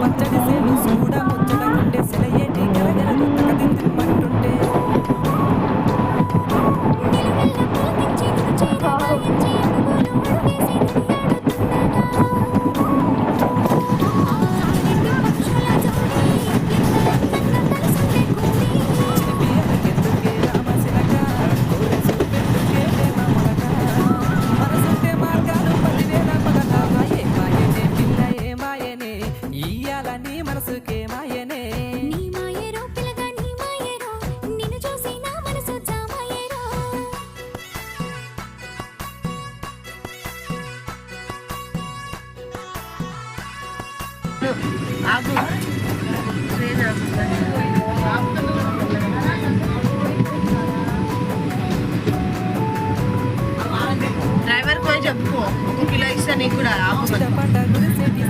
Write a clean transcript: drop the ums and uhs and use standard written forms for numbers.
పచ్చడి సేను సూడ ముచ్చటకుంటే సెలయేటి గలగలలు తకదిందిమ్మంటుంటే నిలువెల్ల పులకించి నిన్ను చేరి వాయించి అడుగులు అడుగేసి నడియాడుతుండగా రెండు పక్షుల జోడి ఎంతలందంగా కలుసుండే కూడి చిలిపి అలకెందుకే రామశిలక కోరి చూపెందుకే ప్రేమ మొలక మనసుంటే మార్గాలు 10,000 పగలాగా ఏ మాయనే పిల్ల ఏ మాయనే ఇయ్యాల నీ మనసుకే మాయనే నీ మాయేరో పిల్లగా నీ మాయేరో నిన్ను చూసి నా మనసు జామాయేరో డ్రైవర్ పోయి చెప్పుకో 1 కిలో ఇస్తా నీకు కూడా చిటపట గుడిసెటి